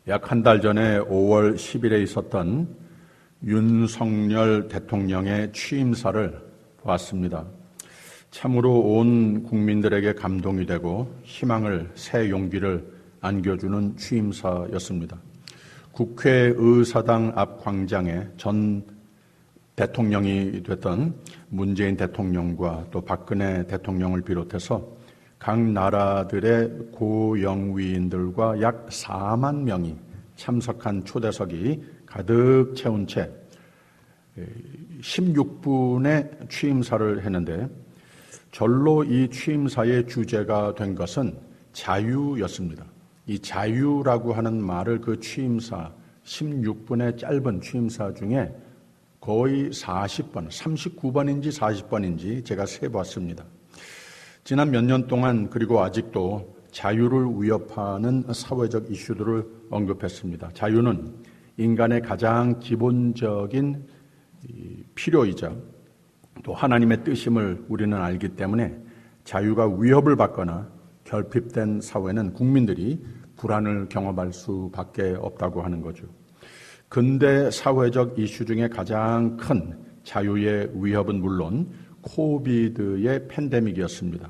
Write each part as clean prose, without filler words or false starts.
약 한 달 전에 5월 10일에 있었던 윤석열 대통령의 취임사를 보았습니다. 참으로 온 국민들에게 감동이 되고 희망을, 새 용기를 안겨주는 취임사였습니다. 국회의사당 앞 광장에 전 대통령이 됐던 문재인 대통령과 또 박근혜 대통령을 비롯해서 각 나라들의 고영위인들과 약 4만 명이 참석한 초대석이 가득 채운 채 16분의 취임사를 했는데, 절로 이 취임사의 주제가 된 것은 자유였습니다. 이 자유라고 하는 말을 그 취임사 16분의 짧은 취임사 중에 거의 40번, 39번인지 40번인지 제가 세봤습니다. 지난 몇 년 동안 그리고 아직도 자유를 위협하는 사회적 이슈들을 언급했습니다. 자유는 인간의 가장 기본적인 필요이자 또 하나님의 뜻임을 우리는 알기 때문에 자유가 위협을 받거나 결핍된 사회는 국민들이 불안을 경험할 수밖에 없다고 하는 거죠. 근대 사회적 이슈 중에 가장 큰 자유의 위협은 물론 코비드의 팬데믹이었습니다.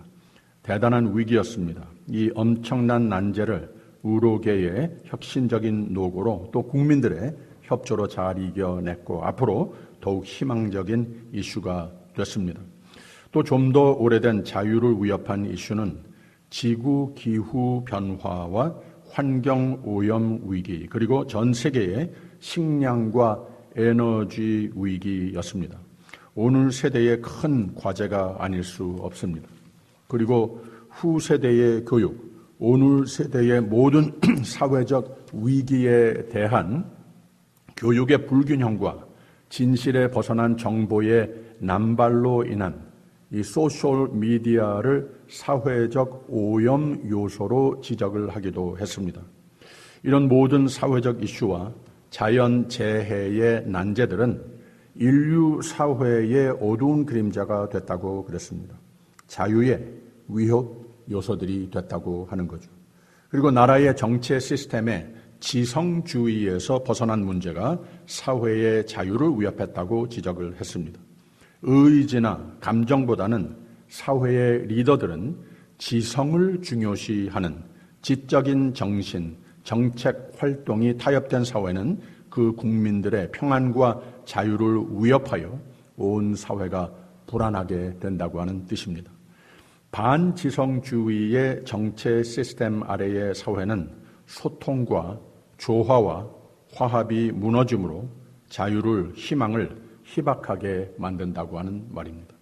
대단한 위기였습니다. 이 엄청난 난제를 의료계의 혁신적인 노고로 또 국민들의 협조로 잘 이겨냈고 앞으로 더욱 희망적인 이슈가 됐습니다. 또 좀 더 오래된 자유를 위협한 이슈는 지구 기후 변화와 환경 오염 위기, 그리고 전 세계의 식량과 에너지 위기였습니다. 오늘 세대의 큰 과제가 아닐 수 없습니다. 그리고 후세대의 교육, 오늘 세대의 모든 사회적 위기에 대한 교육의 불균형과 진실에 벗어난 정보의 남발로 인한 이 소셜 미디어를 사회적 오염 요소로 지적을 하기도 했습니다. 이런 모든 사회적 이슈와 자연 재해의 난제들은 인류 사회의 어두운 그림자가 됐다고 그랬습니다. 자유의 위협 요소들이 됐다고 하는 거죠. 그리고 나라의 정치 시스템의 지성주의에서 벗어난 문제가 사회의 자유를 위협했다고 지적을 했습니다. 의지나 감정보다는 사회의 리더들은 지성을 중요시하는 지적인 정신, 정책 활동이 타협된 사회는 그 국민들의 평안과 자유를 위협하여 온 사회가 불안하게 된다고 하는 뜻입니다. 반지성주의의 정체 시스템 아래의 사회는 소통과 조화와 화합이 무너짐으로 자유를, 희망을 희박하게 만든다고 하는 말입니다.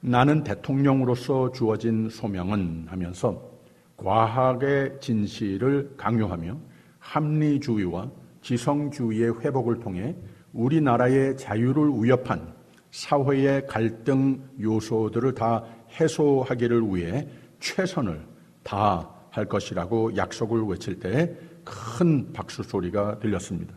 나는 대통령으로서 주어진 소명은 하면서 과학의 진실을 강요하며 합리주의와 지성주의의 회복을 통해 우리나라의 자유를 위협한 사회의 갈등 요소들을 다 해소하기를 위해 최선을 다할 것이라고 약속을 외칠 때 큰 박수 소리가 들렸습니다.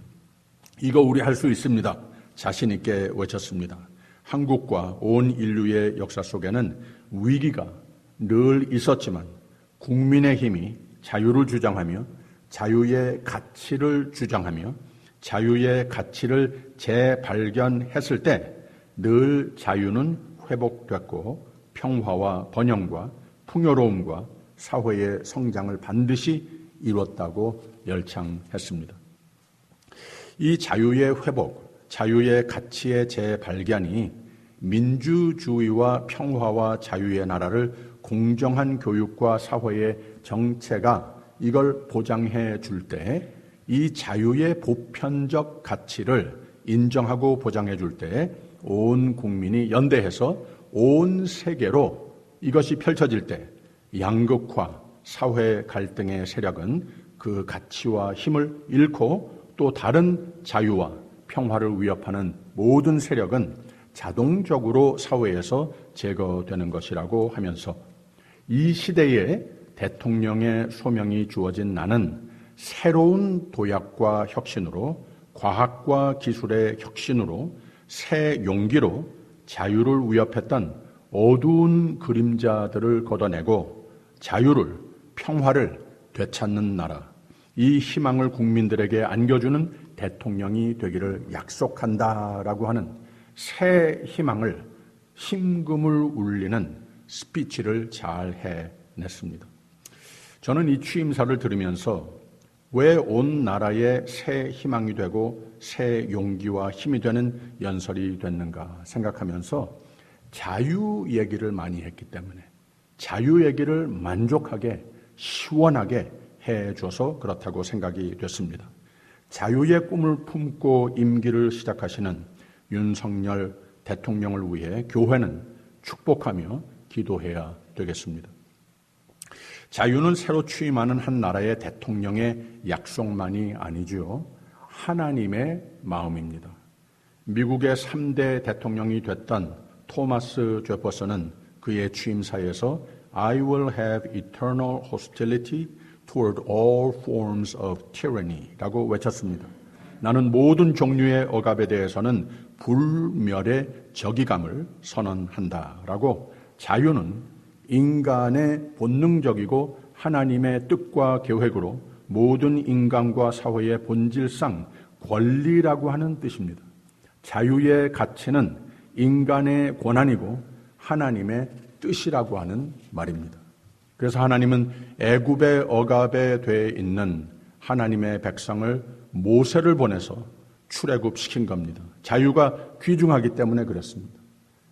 이거 우리 할 수 있습니다. 자신 있게 외쳤습니다. 한국과 온 인류의 역사 속에는 위기가 늘 있었지만 국민의힘이 자유를 주장하며 자유의 가치를 주장하며 자유의 가치를 재발견했을 때 늘 자유는 회복됐고 평화와 번영과 풍요로움과 사회의 성장을 반드시 이뤘다고 열창했습니다. 이 자유의 회복, 자유의 가치의 재발견이 민주주의와 평화와 자유의 나라를 공정한 교육과 사회의 정체가 이걸 보장해 줄 때, 이 자유의 보편적 가치를 인정하고 보장해 줄 때 온 국민이 연대해서 온 세계로 이것이 펼쳐질 때 양극화, 사회 갈등의 세력은 그 가치와 힘을 잃고 또 다른 자유와 평화를 위협하는 모든 세력은 자동적으로 사회에서 제거되는 것이라고 하면서 이 시대에 대통령의 소명이 주어진 나는 새로운 도약과 혁신으로, 과학과 기술의 혁신으로, 새 용기로 자유를 위협했던 어두운 그림자들을 걷어내고 자유를, 평화를 되찾는 나라, 이 희망을 국민들에게 안겨주는 대통령이 되기를 약속한다라고 하는 새 희망을 심금을 울리는 스피치를 잘 해냈습니다. 저는 이 취임사를 들으면서 왜 온 나라에 새 희망이 되고 새 용기와 힘이 되는 연설이 됐는가 생각하면서 자유 얘기를 많이 했기 때문에 자유 얘기를 만족하게 시원하게 해줘서 그렇다고 생각이 됐습니다. 자유의 꿈을 품고 임기를 시작하시는 윤석열 대통령을 위해 교회는 축복하며 기도해야 되겠습니다. 자유는 새로 취임하는 한 나라의 대통령의 약속만이 아니지요. 하나님의 마음입니다. 미국의 3대 대통령이 됐던 토마스 제퍼슨은 그의 취임사에서 I will have eternal hostility toward all forms of tyranny 라고 외쳤습니다. 나는 모든 종류의 억압에 대해서는 불멸의 적이감을 선언한다라고 자유는 인간의 본능적이고 하나님의 뜻과 계획으로 모든 인간과 사회의 본질상 권리라고 하는 뜻입니다. 자유의 가치는 인간의 권한이고 하나님의 뜻이라고 하는 말입니다. 그래서 하나님은 애굽의 억압에 돼 있는 하나님의 백성을 모세를 보내서 출애굽시킨 겁니다. 자유가 귀중하기 때문에 그렇습니다.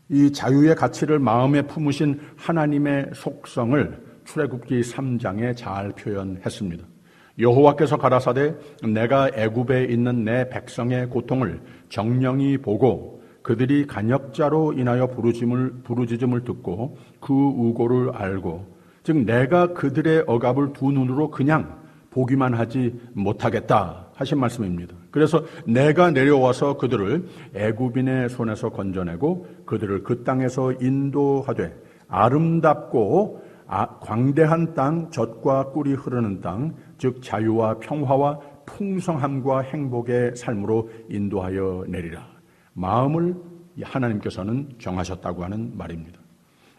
이 자유의 가치를 마음에 품으신 하나님의 속성을 출애굽기 3장에 잘 표현했습니다. 여호와께서 가라사대 내가 애굽에 있는 내 백성의 고통을 정령이 보고 그들이 간역자로 인하여 부르짖음을 듣고 그 우고를 알고 즉 내가 그들의 억압을 두 눈으로 그냥 보기만 하지 못하겠다 하신 말씀입니다. 그래서 내가 내려와서 그들을 애굽인의 손에서 건져내고 그들을 그 땅에서 인도하되 아름답고 광대한 땅, 젖과 꿀이 흐르는 땅, 즉 자유와 평화와 풍성함과 행복의 삶으로 인도하여 내리라. 마음을 하나님께서는 정하셨다고 하는 말입니다.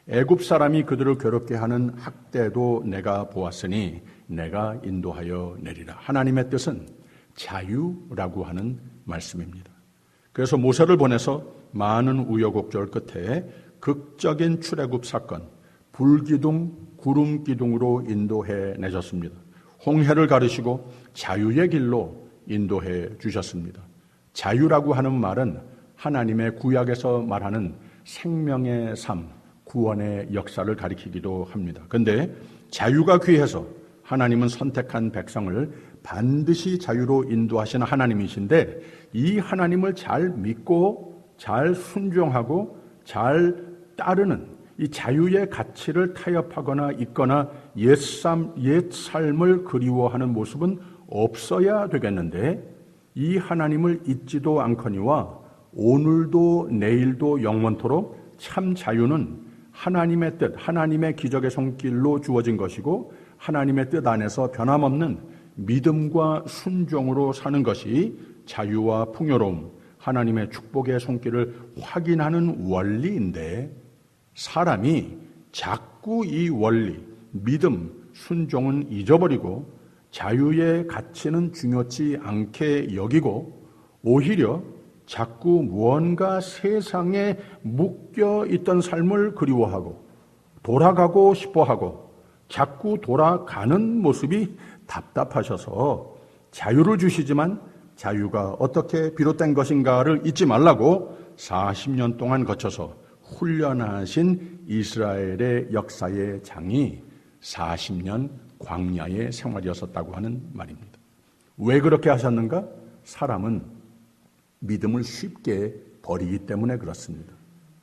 애굽 사람이 그들을 괴롭게 하는 학대도 내가 보았으니 내가 인도하여 내리라. 하나님의 뜻은 자유라고 하는 말씀입니다. 그래서 모세를 보내서 많은 우여곡절 끝에 극적인 출애굽 사건, 불기둥, 구름기둥으로 인도해 내셨습니다. 홍해를 가르시고 자유의 길로 인도해 주셨습니다. 자유라고 하는 말은 하나님의 구약에서 말하는 생명의 삶, 구원의 역사를 가리키기도 합니다. 그런데 자유가 귀해서 하나님은 선택한 백성을 반드시 자유로 인도하시는 하나님이신데 이 하나님을 잘 믿고 잘 순종하고 잘 따르는 이 자유의 가치를 타협하거나 잊거나 옛 삶을 그리워하는 모습은 없어야 되겠는데 이 하나님을 잊지도 않거니와 오늘도 내일도 영원토록 참 자유는 하나님의 뜻, 하나님의 기적의 손길로 주어진 것이고 하나님의 뜻 안에서 변함없는 믿음과 순종으로 사는 것이 자유와 풍요로움, 하나님의 축복의 손길을 확인하는 원리인데 사람이 자꾸 이 원리, 믿음, 순종은 잊어버리고 자유의 가치는 중요치 않게 여기고 오히려 자꾸 무언가 세상에 묶여 있던 삶을 그리워하고 돌아가고 싶어하고 자꾸 돌아가는 모습이 답답하셔서 자유를 주시지만 자유가 어떻게 비롯된 것인가를 잊지 말라고 40년 동안 거쳐서 훈련하신 이스라엘의 역사의 장이 40년 광야의 생활이었었다고 하는 말입니다. 왜 그렇게 하셨는가? 사람은 믿음을 쉽게 버리기 때문에 그렇습니다.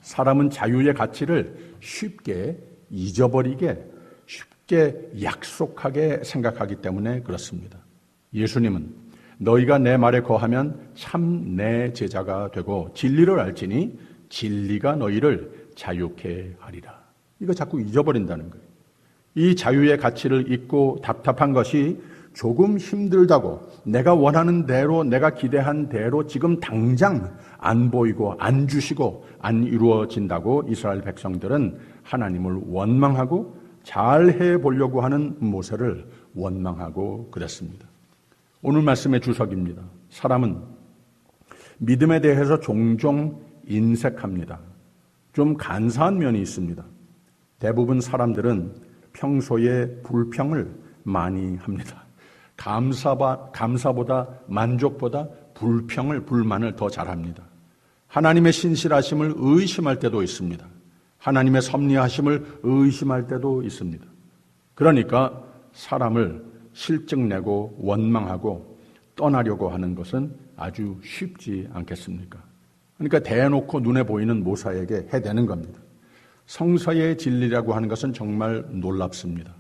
사람은 자유의 가치를 쉽게 잊어버리게 쉽게 약속하게 생각하기 때문에 그렇습니다. 예수님은 너희가 내 말에 거하면 참 내 제자가 되고 진리를 알지니 진리가 너희를 자유케 하리라. 이거 자꾸 잊어버린다는 거예요. 이 자유의 가치를 잊고 답답한 것이 조금 힘들다고 내가 원하는 대로 내가 기대한 대로 지금 당장 안 보이고 안 주시고 안 이루어진다고 이스라엘 백성들은 하나님을 원망하고 잘 해보려고 하는 모세를 원망하고 그랬습니다. 오늘 말씀의 주석입니다. 사람은 믿음에 대해서 종종 인색합니다. 좀 간사한 면이 있습니다. 대부분 사람들은 평소에 불평을 많이 합니다. 감사보다 만족보다 불만을 더 잘합니다. 하나님의 신실하심을 의심할 때도 있습니다. 하나님의 섭리하심을 의심할 때도 있습니다. 그러니까 사람을 실증내고 원망하고 떠나려고 하는 것은 아주 쉽지 않겠습니까? 그러니까 대놓고 눈에 보이는 모사에게 해대는 겁니다. 성서의 진리라고 하는 것은 정말 놀랍습니다.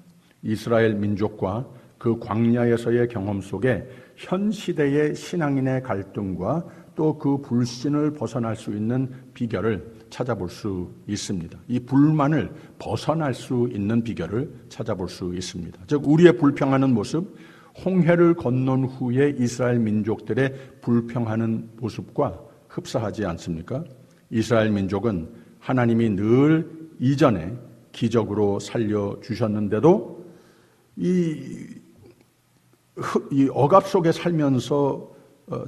이스라엘 민족과 그 광야에서의 경험 속에 현 시대의 신앙인의 갈등과 또 그 불신을 벗어날 수 있는 비결을 찾아볼 수 있습니다. 이 불만을 벗어날 수 있는 비결을 찾아볼 수 있습니다. 즉 우리의 불평하는 모습, 홍해를 건넌 후에 이스라엘 민족들의 불평하는 모습과 흡사하지 않습니까? 이스라엘 민족은 하나님이 늘 이전에 기적으로 살려주셨는데도 이 억압 속에 살면서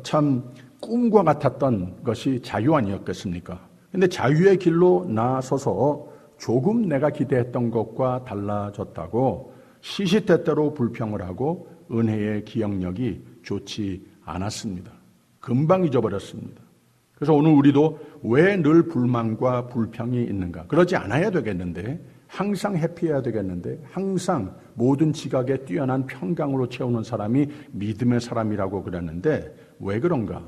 참 꿈과 같았던 것이 자유 아니었겠습니까? 근데 자유의 길로 나서서 조금 내가 기대했던 것과 달라졌다고 시시때때로 불평을 하고 은혜의 기억력이 좋지 않았습니다. 금방 잊어버렸습니다. 그래서 오늘 우리도 왜 늘 불만과 불평이 있는가? 그러지 않아야 되겠는데, 항상 해피해야 되겠는데, 항상 모든 지각에 뛰어난 평강으로 채우는 사람이 믿음의 사람이라고 그랬는데 왜 그런가?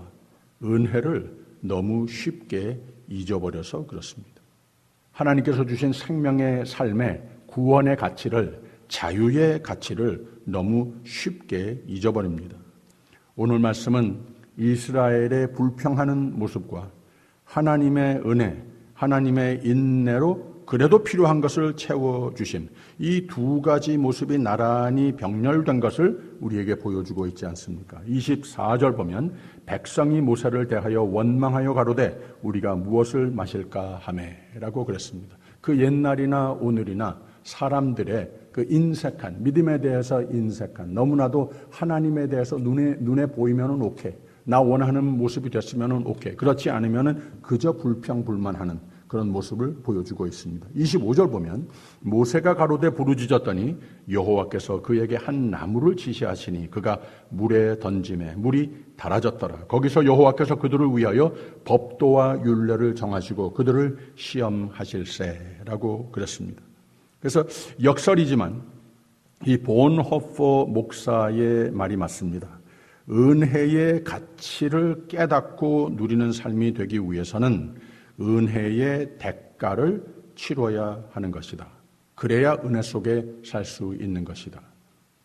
은혜를 너무 쉽게 잊어버려서 그렇습니다. 하나님께서 주신 생명의 삶의 구원의 가치를, 자유의 가치를 너무 쉽게 잊어버립니다. 오늘 말씀은 이스라엘의 불평하는 모습과 하나님의 은혜, 하나님의 인내로 그래도 필요한 것을 채워주신 이 두 가지 모습이 나란히 병렬된 것을 우리에게 보여주고 있지 않습니까? 24절 보면 백성이 모세를 대하여 원망하여 가로되 우리가 무엇을 마실까 하매라고 그랬습니다. 그 옛날이나 오늘이나 사람들의 그 인색한, 믿음에 대해서 인색한, 너무나도 하나님에 대해서 눈에 보이면은 오케이, 나 원하는 모습이 됐으면은 오케이, 그렇지 않으면은 그저 불평불만하는 그런 모습을 보여주고 있습니다. 25절 보면 모세가 가로되 부르짖었더니 여호와께서 그에게 한 나무를 지시하시니 그가 물에 던짐에 물이 달아졌더라. 거기서 여호와께서 그들을 위하여 법도와 율례를 정하시고 그들을 시험하실세라고 그랬습니다. 그래서 역설이지만 이 본호퍼 목사의 말이 맞습니다. 은혜의 가치를 깨닫고 누리는 삶이 되기 위해서는 은혜의 대가를 치러야 하는 것이다. 그래야 은혜 속에 살 수 있는 것이다.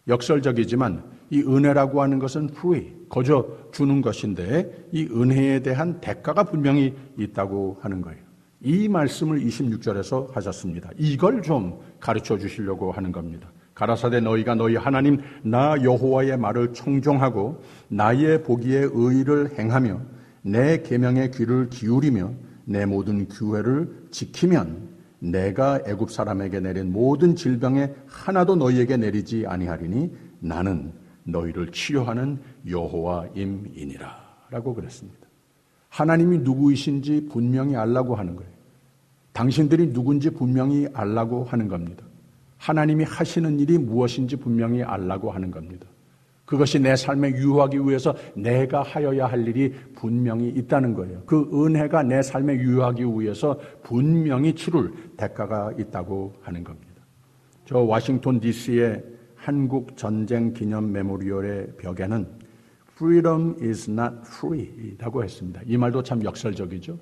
역설적이지만 이 은혜라고 하는 것은 free, 거저 주는 것인데 이 은혜에 대한 대가가 분명히 있다고 하는 거예요. 이 말씀을 26절에서 하셨습니다. 이걸 좀 가르쳐 주시려고 하는 겁니다. 가라사대 너희가 너희 하나님 나 여호와의 말을 청종하고 나의 보기에 의를 행하며 내 계명에 귀를 기울이며 내 모든 규례를 지키면 내가 애굽 사람에게 내린 모든 질병에 하나도 너희에게 내리지 아니하리니 나는 너희를 치료하는 여호와임이니라 라고 그랬습니다. 하나님이 누구이신지 분명히 알라고 하는 거예요. 당신들이 누군지 분명히 알라고 하는 겁니다. 하나님이 하시는 일이 무엇인지 분명히 알라고 하는 겁니다. 그것이 내 삶에 유효하기 위해서 내가 하여야 할 일이 분명히 있다는 거예요. 그 은혜가 내 삶에 유효하기 위해서 분명히 치룰 대가가 있다고 하는 겁니다. 저 워싱턴 DC의 한국 전쟁 기념 메모리얼의 벽에는 Freedom is not free 라고 했습니다. 이 말도 참 역설적이죠.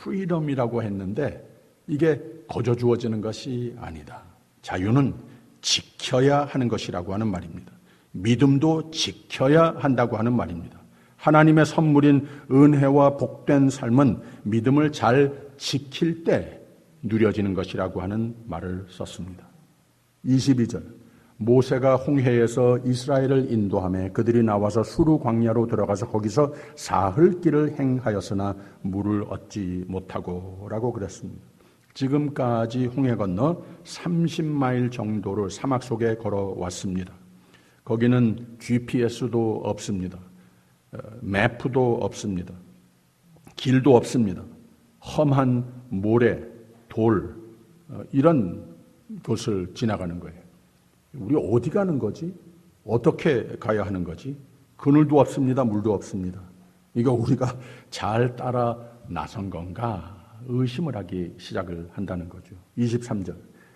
Freedom이라고 했는데 이게 거저 주어지는 것이 아니다. 자유는 지켜야 하는 것이라고 하는 말입니다. 믿음도 지켜야 한다고 하는 말입니다. 하나님의 선물인 은혜와 복된 삶은 믿음을 잘 지킬 때 누려지는 것이라고 하는 말을 썼습니다. 22절 모세가 홍해에서 이스라엘을 인도하며 그들이 나와서 수르 광야로 들어가서 거기서 사흘 길을 행하였으나 물을 얻지 못하고 라고 그랬습니다. 지금까지 홍해 건너 30마일 정도를 사막 속에 걸어왔습니다. 거기는 GPS도 없습니다. 매프도 없습니다. 길도 없습니다. 험한 모래, 돌, 이런 곳을 지나가는 거예요. 우리 어디 가는 거지? 어떻게 가야 하는 거지? 그늘도 없습니다. 물도 없습니다. 이거 우리가 잘 따라 나선 건가? 의심을 하기 시작을 한다는 거죠. 23절.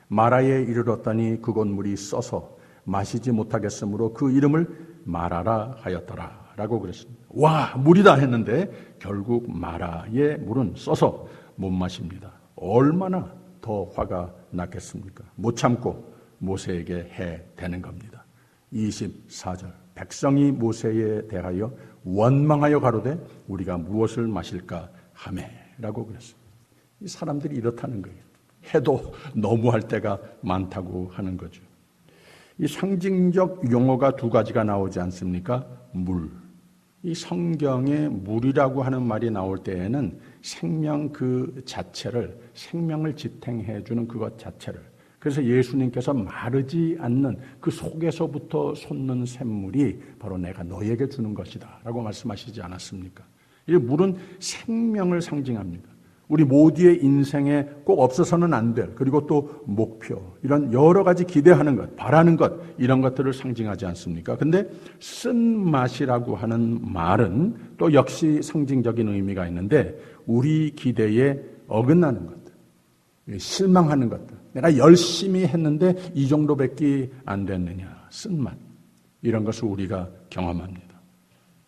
마라에 이르렀더니 그곳 물이 써서 마시지 못하겠으므로 그 이름을 마라라 하였더라 라고 그랬습니다. 와, 물이다 했는데 결국 마라의 물은 써서 못 마십니다. 얼마나 더 화가 났겠습니까? 못 참고 모세에게 해대는 겁니다. 24절. 백성이 모세에 대하여 원망하여 가로되 우리가 무엇을 마실까 하매 라고 그랬습니다. 이 사람들이 이렇다는 거예요. 해도 너무할 때가 많다고 하는 거죠. 이 상징적 용어가 두 가지가 나오지 않습니까? 물. 이 성경에 물이라고 하는 말이 나올 때에는 생명 그 자체를, 생명을 지탱해 주는 그것 자체를, 그래서 예수님께서 마르지 않는 그 속에서부터 솟는 샘물이 바로 내가 너에게 주는 것이다 라고 말씀하시지 않았습니까? 이 물은 생명을 상징합니다. 우리 모두의 인생에 꼭 없어서는 안 될, 그리고 또 목표, 이런 여러 가지 기대하는 것, 바라는 것, 이런 것들을 상징하지 않습니까? 근데 쓴맛이라고 하는 말은 또 역시 상징적인 의미가 있는데 우리 기대에 어긋나는 것들, 실망하는 것들, 내가 열심히 했는데 이 정도밖에 안 됐느냐, 쓴맛, 이런 것을 우리가 경험합니다.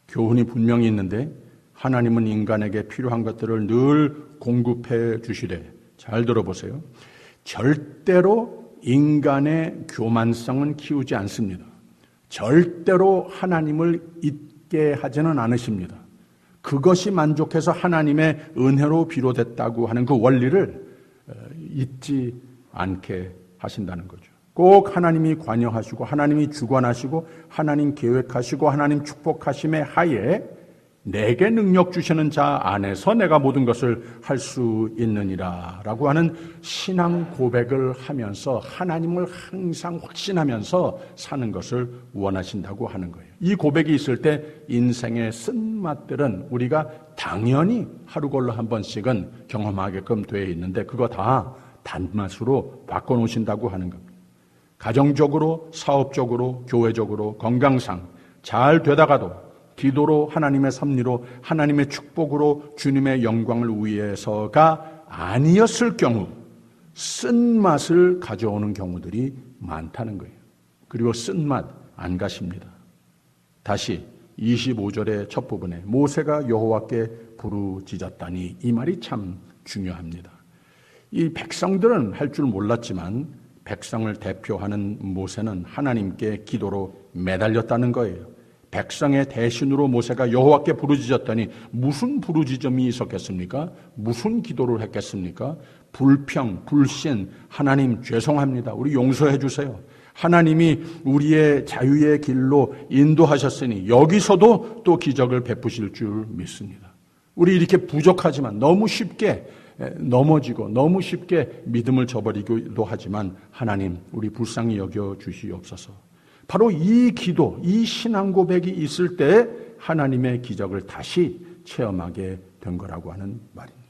교훈이 분명히 있는데 하나님은 인간에게 필요한 것들을 늘 공급해 주시되, 잘 들어보세요. 절대로 인간의 교만성은 키우지 않습니다. 절대로 하나님을 잊게 하지는 않으십니다. 그것이 만족해서 하나님의 은혜로 비롯됐다고 하는 그 원리를 잊지 않게 하신다는 거죠. 꼭 하나님이 관여하시고 하나님이 주관하시고 하나님 계획하시고 하나님 축복하심의 하에 내게 능력 주시는 자 안에서 내가 모든 것을 할 수 있느니라 라고 하는 신앙 고백을 하면서 하나님을 항상 확신하면서 사는 것을 원하신다고 하는 거예요. 이 고백이 있을 때 인생의 쓴맛들은 우리가 당연히 하루 걸러 한 번씩은 경험하게끔 되어 있는데 그거 다 단맛으로 바꿔놓으신다고 하는 겁니다. 가정적으로, 사업적으로, 교회적으로, 건강상 잘 되다가도 기도로, 하나님의 섭리로, 하나님의 축복으로 주님의 영광을 위해서가 아니었을 경우 쓴맛을 가져오는 경우들이 많다는 거예요. 그리고 쓴맛 안 가십니다. 다시 25절의 첫 부분에 모세가 여호와께 부르짖었다니, 이 말이 참 중요합니다. 이 백성들은 할 줄 몰랐지만 백성을 대표하는 모세는 하나님께 기도로 매달렸다는 거예요. 백성의 대신으로 모세가 여호와께 부르짖었더니 무슨 부르짖음이 있었겠습니까? 무슨 기도를 했겠습니까? 불평, 불신, 하나님 죄송합니다. 우리 용서해 주세요. 하나님이 우리의 자유의 길로 인도하셨으니 여기서도 또 기적을 베푸실 줄 믿습니다. 우리 이렇게 부족하지만 너무 쉽게 넘어지고 너무 쉽게 믿음을 저버리기도 하지만 하나님 우리 불쌍히 여겨 주시옵소서. 바로 이 기도, 이 신앙 고백이 있을 때 하나님의 기적을 다시 체험하게 된 거라고 하는 말입니다.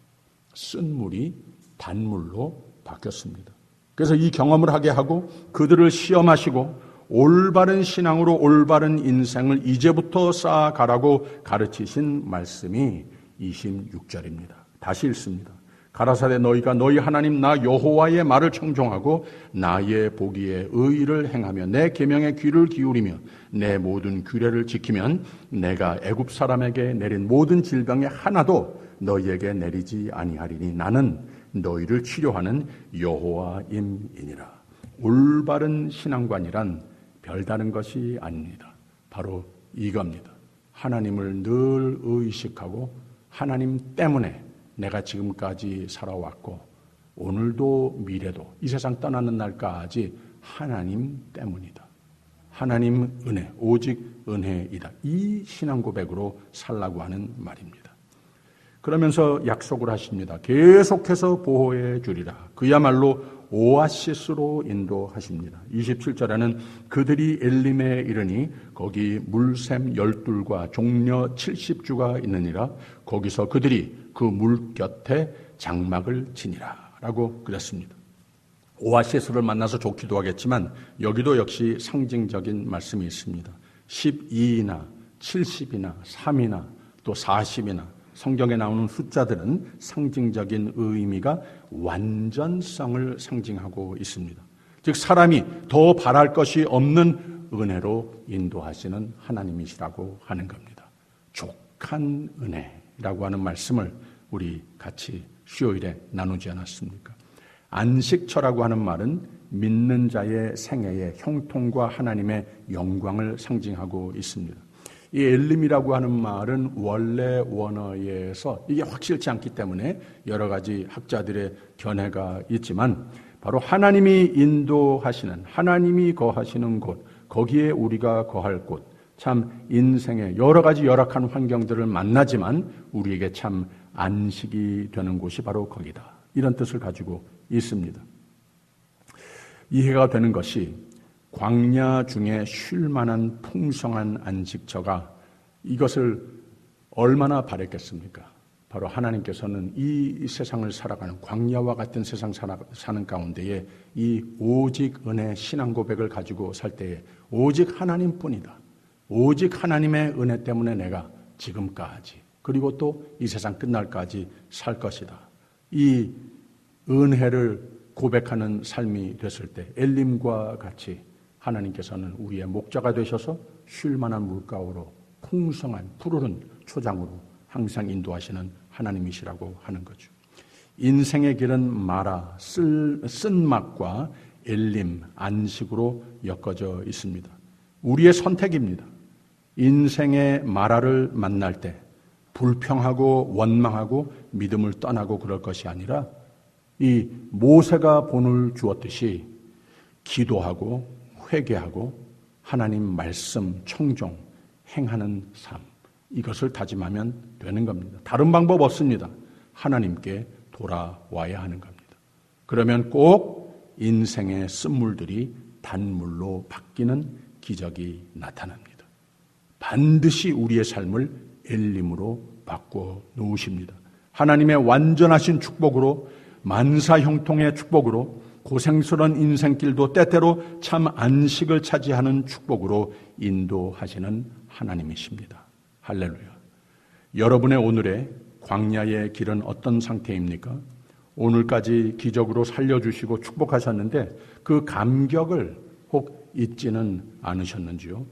쓴 물이 단물로 바뀌었습니다. 그래서 이 경험을 하게 하고 그들을 시험하시고 올바른 신앙으로 올바른 인생을 이제부터 쌓아가라고 가르치신 말씀이 26절입니다. 다시 읽습니다. 가라사대 너희가 너희 하나님 나 여호와의 말을 청종하고 나의 보기에 의를 행하며 내 계명에 귀를 기울이며 내 모든 규례를 지키면 내가 애굽 사람에게 내린 모든 질병의 하나도 너희에게 내리지 아니하리니 나는 너희를 치료하는 여호와임이니라. 올바른 신앙관이란 별다른 것이 아닙니다. 바로 이겁니다. 하나님을 늘 의식하고 하나님 때문에 내가 지금까지 살아왔고 오늘도 미래도 이 세상 떠나는 날까지 하나님 때문이다. 하나님 은혜, 오직 은혜이다. 이 신앙 고백으로 살라고 하는 말입니다. 그러면서 약속을 하십니다. 계속해서 보호해 주리라. 그야말로 오아시스로 인도하십니다. 27절에는 그들이 엘림에 이르니 거기 물샘 12과 종려 70주가 있느니라. 거기서 그들이 그 물 곁에 장막을 지니라 라고 그랬습니다. 오아시스를 만나서 좋기도 하겠지만 여기도 역시 상징적인 말씀이 있습니다. 12이나 70이나 3이나 또 40이나 성경에 나오는 숫자들은 상징적인 의미가 완전성을 상징하고 있습니다. 즉 사람이 더 바랄 것이 없는 은혜로 인도하시는 하나님이시라고 하는 겁니다. 족한 은혜라고 하는 말씀을 우리 같이 수요일에 나누지 않았습니까? 안식처라고 하는 말은 믿는 자의 생애의 형통과 하나님의 영광을 상징하고 있습니다. 이 엘림이라고 하는 말은 원래 원어에서 이게 확실치 않기 때문에 여러 가지 학자들의 견해가 있지만 바로 하나님이 인도하시는, 하나님이 거하시는 곳, 거기에 우리가 거할 곳, 참 인생의 여러 가지 열악한 환경들을 만나지만 우리에게 참 안식이 되는 곳이 바로 거기다. 이런 뜻을 가지고 있습니다. 이해가 되는 것이 광야 중에 쉴 만한 풍성한 안식처가 이것을 얼마나 바랬겠습니까? 바로 하나님께서는 이 세상을 살아가는 광야와 같은 세상 사는 가운데에 이 오직 은혜 신앙 고백을 가지고 살 때에 오직 하나님뿐이다. 오직 하나님의 은혜 때문에 내가 지금까지 그리고 또 이 세상 끝날까지 살 것이다. 이 은혜를 고백하는 삶이 됐을 때 엘림과 같이 하나님께서는 우리의 목자가 되셔서 쉴 만한 물가로 풍성한 푸르른 초장으로 항상 인도하시는 하나님이시라고 하는 거죠. 인생의 길은 마라, 쓴맛과 엘림, 안식으로 엮어져 있습니다. 우리의 선택입니다. 인생의 마라를 만날 때 불평하고 원망하고 믿음을 떠나고 그럴 것이 아니라 이 모세가 본을 주었듯이 기도하고 회개하고 하나님 말씀 청종 행하는 삶, 이것을 다짐하면 되는 겁니다. 다른 방법 없습니다. 하나님께 돌아와야 하는 겁니다. 그러면 꼭 인생의 쓴물들이 단물로 바뀌는 기적이 나타납니다. 반드시 우리의 삶을 엘림으로 바꿔 놓으십니다. 하나님의 완전하신 축복으로, 만사형통의 축복으로, 고생스러운 인생길도 때때로 참 안식을 차지하는 축복으로 인도하시는 하나님이십니다. 할렐루야. 여러분의 오늘의 광야의 길은 어떤 상태입니까? 오늘까지 기적으로 살려주시고 축복하셨는데 그 감격을 혹 잊지는 않으셨는지요?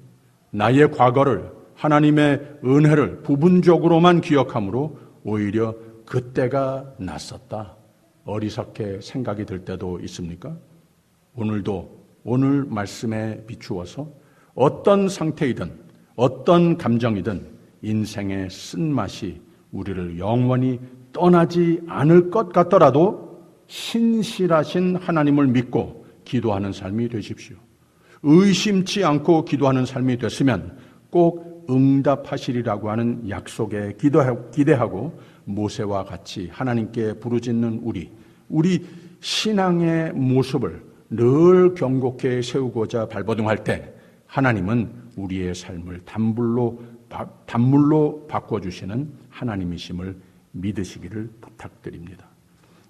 나의 과거를, 하나님의 은혜를 부분적으로만 기억함으로 오히려 그때가 낫었다, 어리석게 생각이 들 때도 있습니까? 오늘도 오늘 말씀에 비추어서 어떤 상태이든 어떤 감정이든 인생의 쓴맛이 우리를 영원히 떠나지 않을 것 같더라도 신실하신 하나님을 믿고 기도하는 삶이 되십시오. 의심치 않고 기도하는 삶이 됐으면 꼭 응답하시리라고 하는 약속에 기대하고 모세와 같이 하나님께 부르짖는 우리 신앙의 모습을 늘 경고케 세우고자 발버둥할 때 하나님은 우리의 삶을 단물로 바꿔주시는 하나님이심을 믿으시기를 부탁드립니다.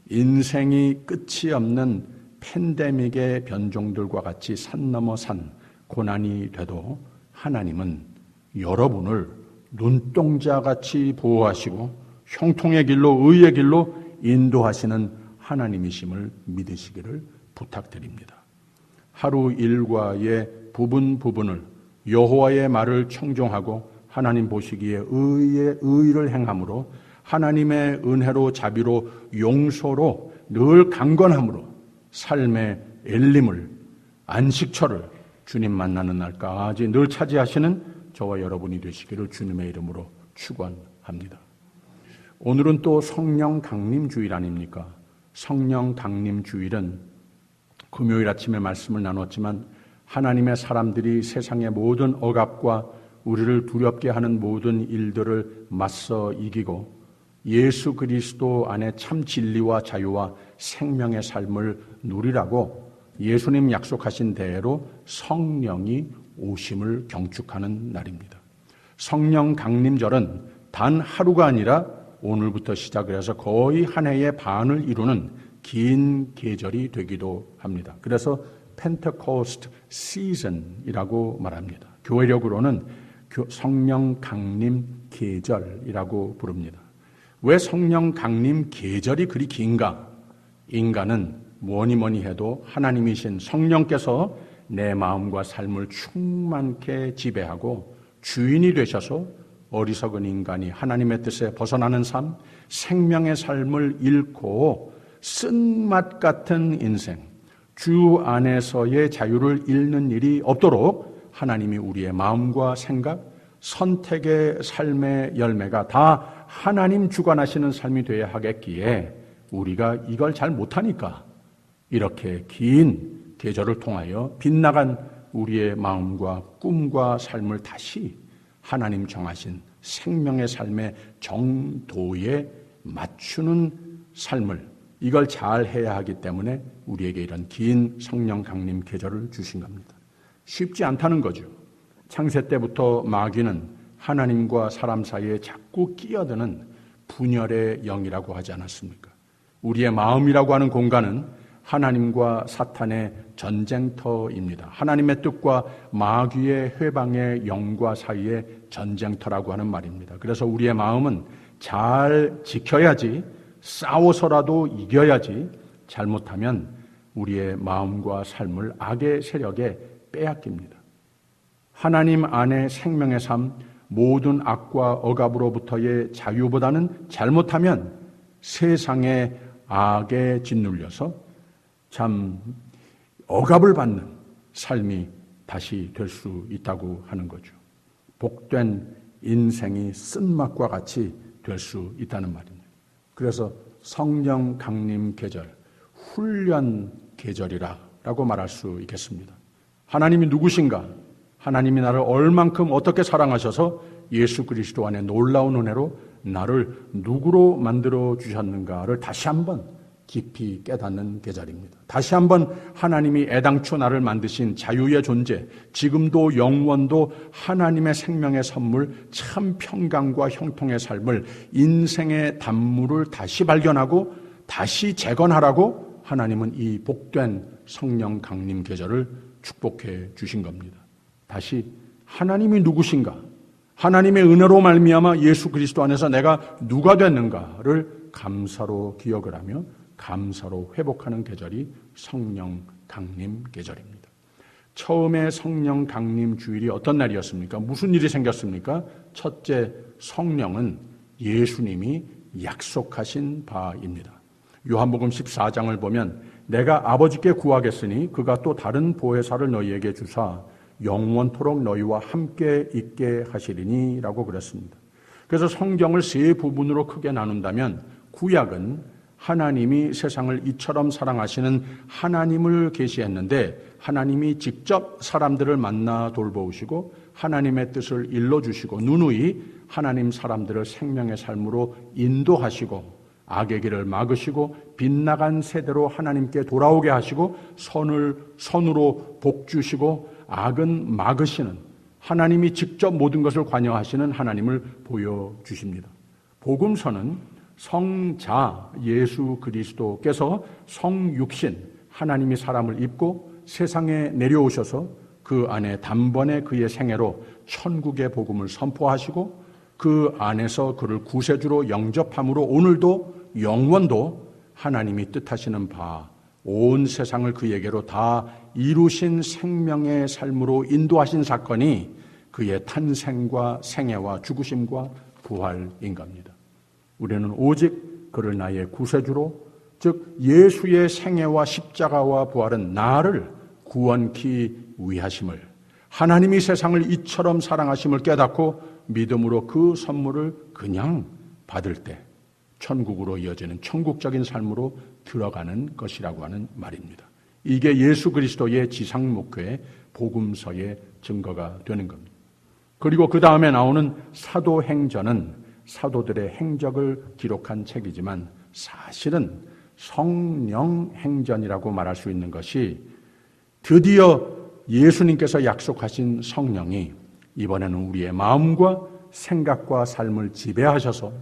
인생이 끝이 없는 팬데믹의 변종들과 같이 산 넘어 산 고난이 돼도 하나님은 여러분을 눈동자같이 보호하시고 형통의 길로, 의의 길로 인도하시는 하나님이심을 믿으시기를 부탁드립니다. 하루 일과의 부분을 여호와의 말을 청종하고 하나님 보시기에 의를 행함으로 하나님의 은혜로 자비로 용서로 늘 강건함으로 삶의 엘림을, 안식처를 주님 만나는 날까지 늘 차지하시는 저와 여러분이 되시기를 주님의 이름으로 축원합니다. 오늘은 또 성령 강림 주일 아닙니까? 성령 강림 주일은 금요일 아침에 말씀을 나눴지만 하나님의 사람들이 세상의 모든 억압과 우리를 두렵게 하는 모든 일들을 맞서 이기고 예수 그리스도 안에 참 진리와 자유와 생명의 삶을 누리라고 예수님 약속하신 대로 성령이 오심을 경축하는 날입니다. 성령 강림절은 단 하루가 아니라 오늘부터 시작을 해서 거의 한 해의 반을 이루는 긴 계절이 되기도 합니다. 그래서 펜테코스트 시즌이라고 말합니다. 교회력으로는 성령 강림 계절이라고 부릅니다. 왜 성령 강림 계절이 그리 긴가? 인간은 뭐니 해도 하나님이신 성령께서 내 마음과 삶을 충만케 지배하고 주인이 되셔서 어리석은 인간이 하나님의 뜻에 벗어나는 삶, 생명의 삶을 잃고 쓴맛 같은 인생, 주 안에서의 자유를 잃는 일이 없도록 하나님이 우리의 마음과 생각, 선택의 삶의 열매가 다 하나님 주관하시는 삶이 되어야 하겠기에 우리가 이걸 잘 못하니까 이렇게 긴 계절을 통하여 빗나간 우리의 마음과 꿈과 삶을 다시 하나님 정하신 생명의 삶의 정도에 맞추는 삶을 이걸 잘 해야 하기 때문에 우리에게 이런 긴 성령 강림 계절을 주신 겁니다. 쉽지 않다는 거죠. 창세 때부터 마귀는 하나님과 사람 사이에 자꾸 끼어드는 분열의 영이라고 하지 않았습니까? 우리의 마음이라고 하는 공간은 하나님과 사탄의 전쟁터입니다. 하나님의 뜻과 마귀의 회방의 영과 사이의 전쟁터라고 하는 말입니다. 그래서 우리의 마음은 잘 지켜야지, 싸워서라도 이겨야지, 잘못하면 우리의 마음과 삶을 악의 세력에 빼앗깁니다. 하나님 안에 생명의 삶, 모든 악과 억압으로부터의 자유보다는 잘못하면 세상의 악에 짓눌려서 참 억압을 받는 삶이 다시 될 수 있다고 하는 거죠. 복된 인생이 쓴맛과 같이 될 수 있다는 말입니다. 그래서 성령 강림 계절, 훈련 계절이라고 말할 수 있겠습니다. 하나님이 누구신가? 하나님이 나를 얼만큼 어떻게 사랑하셔서 예수 그리스도 안에 놀라운 은혜로 나를 누구로 만들어 주셨는가를 다시 한번 깊이 깨닫는 계절입니다. 다시 한번 하나님이 애당초 나를 만드신 자유의 존재, 지금도 영원도 하나님의 생명의 선물, 참 평강과 형통의 삶을 인생의 단물을 다시 발견하고 다시 재건하라고 하나님은 이 복된 성령 강림 계절을 축복해 주신 겁니다. 다시 하나님이 누구신가? 하나님의 은혜로 말미암아 예수 그리스도 안에서 내가 누가 됐는가를 감사로 기억을 하며 감사로 회복하는 계절이 성령 강림 계절입니다. 처음에 성령 강림 주일이 어떤 날이었습니까? 무슨 일이 생겼습니까? 첫째, 성령은 예수님이 약속하신 바입니다. 요한복음 14장을 보면 내가 아버지께 구하겠으니 그가 또 다른 보혜사를 너희에게 주사 영원토록 너희와 함께 있게 하시리니 라고 그랬습니다. 그래서 성경을 세 부분으로 크게 나눈다면 구약은 하나님이 세상을 이처럼 사랑하시는 하나님을 계시했는데 하나님이 직접 사람들을 만나 돌보시고 하나님의 뜻을 일러주시고 누누이 하나님 사람들을 생명의 삶으로 인도하시고 악의 길을 막으시고 빗나간 세대로 하나님께 돌아오게 하시고 선으로 복 주시고 악은 막으시는 하나님이 직접 모든 것을 관여하시는 하나님을 보여주십니다. 복음서는 성자 예수 그리스도께서 성육신 하나님이 사람을 입고 세상에 내려오셔서 그 안에 단번에 그의 생애로 천국의 복음을 선포하시고 그 안에서 그를 구세주로 영접함으로 오늘도 영원도 하나님이 뜻하시는 바 온 세상을 그에게로 다 이루신 생명의 삶으로 인도하신 사건이 그의 탄생과 생애와 죽으심과 부활인 겁니다. 우리는 오직 그를 나의 구세주로, 즉 예수의 생애와 십자가와 부활은 나를 구원케 위하심을, 하나님이 세상을 이처럼 사랑하심을 깨닫고 믿음으로 그 선물을 그냥 받을 때 천국으로 이어지는 천국적인 삶으로 들어가는 것이라고 하는 말입니다. 이게 예수 그리스도의 지상 목회의 복음서의 증거가 되는 겁니다. 그리고 그 다음에 나오는 사도행전은 사도들의 행적을 기록한 책이지만 사실은 성령 행전이라고 말할 수 있는 것이 드디어 예수님께서 약속하신 성령이 이번에는 우리의 마음과 생각과 삶을 지배하셔서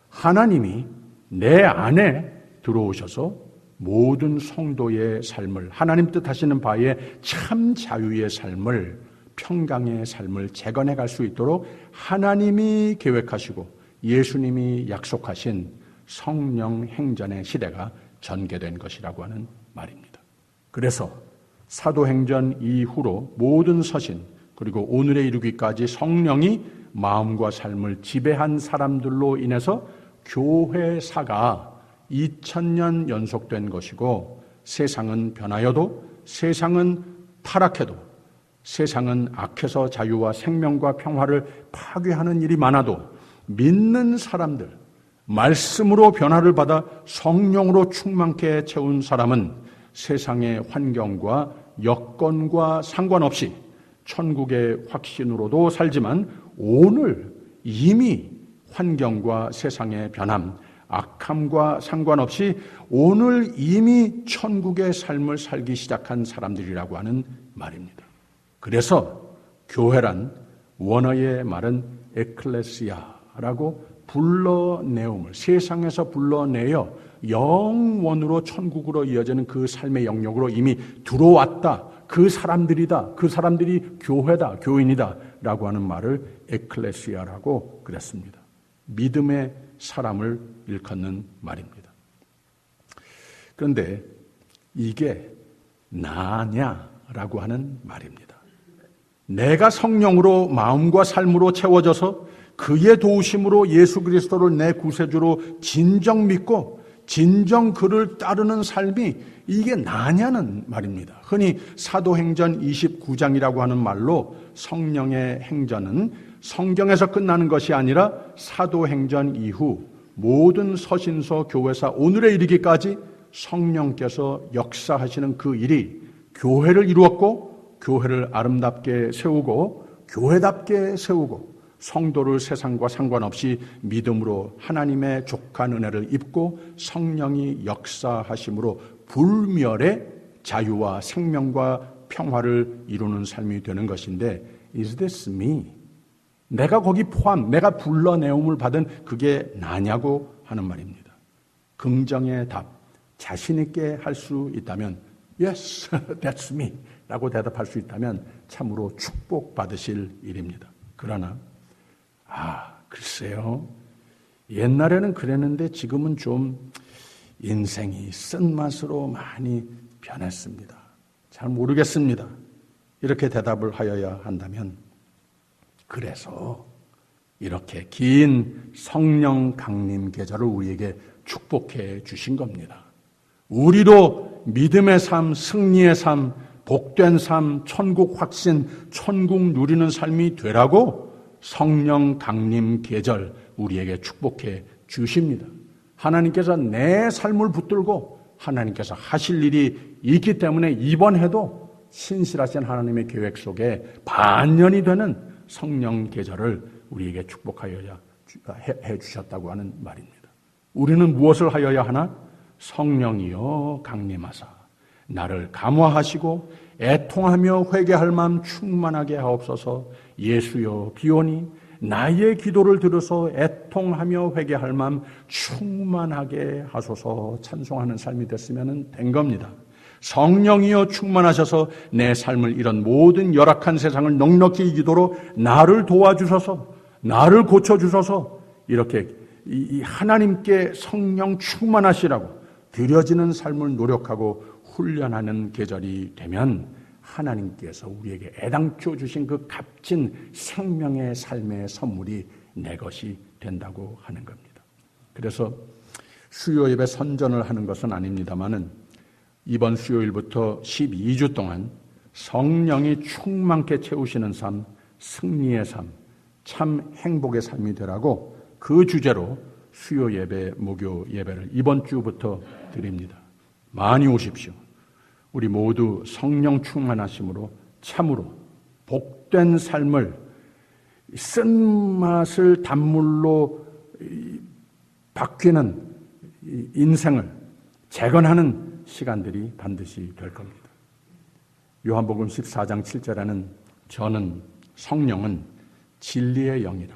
하나님이 내 안에 들어오셔서 모든 성도의 삶을, 하나님 뜻하시는 바에 참 자유의 삶을, 평강의 삶을 재건해 갈 수 있도록 하나님이 계획하시고 예수님이 약속하신 성령 행전의 시대가 전개된 것이라고 하는 말입니다. 그래서 사도행전 이후로 모든 서신 그리고 오늘에 이르기까지 성령이 마음과 삶을 지배한 사람들로 인해서 교회사가 2000년 연속된 것이고, 세상은 변하여도, 세상은 타락해도, 세상은 악해서 자유와 생명과 평화를 파괴하는 일이 많아도 믿는 사람들, 말씀으로 변화를 받아 성령으로 충만케 채운 사람은 세상의 환경과 여건과 상관없이 천국의 확신으로도 살지만 오늘 이미 환경과 세상의 변함, 악함과 상관없이 오늘 이미 천국의 삶을 살기 시작한 사람들이라고 하는 말입니다. 그래서 교회란 원어의 말은 에클레시아라고 불러내음을, 세상에서 불러내어 영원으로 천국으로 이어지는 그 삶의 영역으로 이미 들어왔다, 그 사람들이다, 그 사람들이 교회다, 교인이다 라고 하는 말을 에클레시아라고 그랬습니다. 믿음의 사람을 일컫는 말입니다. 그런데 이게 나냐라고 하는 말입니다. 내가 성령으로 마음과 삶으로 채워져서 그의 도우심으로 예수 그리스도를 내 구세주로 진정 믿고 진정 그를 따르는 삶이 이게 나냐는 말입니다. 흔히 사도행전 29장이라고 하는 말로 성령의 행전은 성경에서 끝나는 것이 아니라 사도행전 이후 모든 서신서, 교회사, 오늘에 이르기까지 성령께서 역사하시는 그 일이 교회를 이루었고, 교회를 아름답게 세우고, 교회답게 세우고, 성도를 세상과 상관없이 믿음으로 하나님의 족한 은혜를 입고 성령이 역사하심으로 불멸의 자유와 생명과 평화를 이루는 삶이 되는 것인데, Is this me? 내가 거기 포함, 내가 불러내음을 받은 그게 나냐고 하는 말입니다. 긍정의 답, 자신 있게 할 수 있다면 Yes, that's me 라고 대답할 수 있다면 참으로 축복받으실 일입니다. 그러나 글쎄요, 옛날에는 그랬는데 지금은 좀 인생이 쓴맛으로 많이 변했습니다. 잘 모르겠습니다. 이렇게 대답을 하여야 한다면, 그래서 이렇게 긴 성령 강림 계절을 우리에게 축복해 주신 겁니다. 우리도 믿음의 삶, 승리의 삶, 복된 삶, 천국 확신, 천국 누리는 삶이 되라고 성령 강림 계절 우리에게 축복해 주십니다. 하나님께서 내 삶을 붙들고 하나님께서 하실 일이 있기 때문에 이번 해도 신실하신 하나님의 계획 속에 반년이 되는 성령 계절을 우리에게 축복하여야 해 주셨다고 하는 말입니다. 우리는 무엇을 하여야 하나? 성령이여 강림하사 나를 감화하시고 애통하며 회개할 마음 충만하게 하옵소서. 예수여 비오니 나의 기도를 들어서 애통하며 회개할 마음 충만하게 하소서. 찬송하는 삶이 됐으면 된 겁니다. 성령이여 충만하셔서 내 삶을 이런 모든 열악한 세상을 넉넉히 이기도록 나를 도와주셔서, 나를 고쳐주셔서, 이렇게 이 하나님께 성령 충만하시라고 드려지는 삶을 노력하고 훈련하는 계절이 되면 하나님께서 우리에게 애당초 주신 그 값진 생명의 삶의 선물이 내 것이 된다고 하는 겁니다. 그래서 수요 예배 선전을 하는 것은 아닙니다만은 이번 수요일부터 12주 동안 성령이 충만케 채우시는 삶, 승리의 삶, 참 행복의 삶이 되라고 그 주제로 수요 예배, 목요 예배를 이번 주부터 드립니다. 많이 오십시오. 우리 모두 성령 충만하심으로 참으로 복된 삶을 쓴맛을 단물로 바뀌는 인생을 재건하는 시간들이 반드시 될 겁니다. 요한복음 14장 7절에는 저는 성령은 진리의 영이라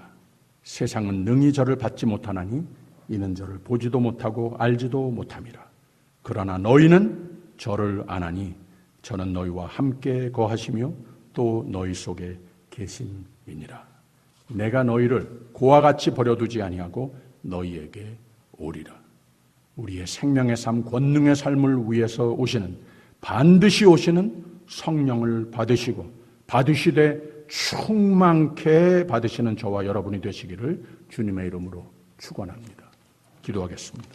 세상은 능히 저를 받지 못하나니 이는 저를 보지도 못하고 알지도 못함이라. 그러나 너희는 저를 아나니 저는 너희와 함께 거하시며 또 너희 속에 계심이니라. 내가 너희를 고와 같이 버려두지 아니하고 너희에게 오리라. 우리의 생명의 삶, 권능의 삶을 위해서 오시는, 반드시 오시는 성령을 받으시고 받으시되 충만케 받으시는 저와 여러분이 되시기를 주님의 이름으로 축원합니다. 기도하겠습니다.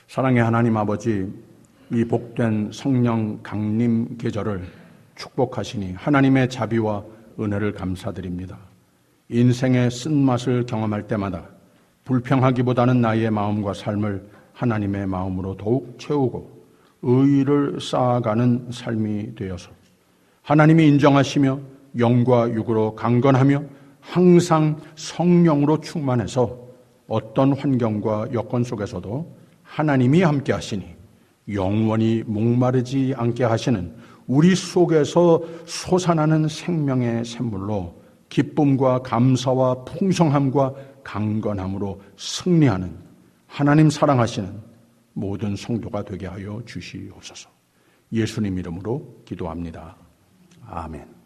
사랑의 하나님 아버지, 이 복된 성령 강림 계절을 축복하시니 하나님의 자비와 은혜를 감사드립니다. 인생의 쓴맛을 경험할 때마다 불평하기보다는 나의 마음과 삶을 하나님의 마음으로 더욱 채우고 의의를 쌓아가는 삶이 되어서 하나님이 인정하시며 영과 육으로 강건하며 항상 성령으로 충만해서 어떤 환경과 여건 속에서도 하나님이 함께 하시니 영원히 목마르지 않게 하시는 우리 속에서 솟아나는 생명의 샘물로 기쁨과 감사와 풍성함과 강건함으로 승리하는 하나님 사랑하시는 모든 성도가 되게 하여 주시옵소서. 예수님 이름으로 기도합니다. 아멘.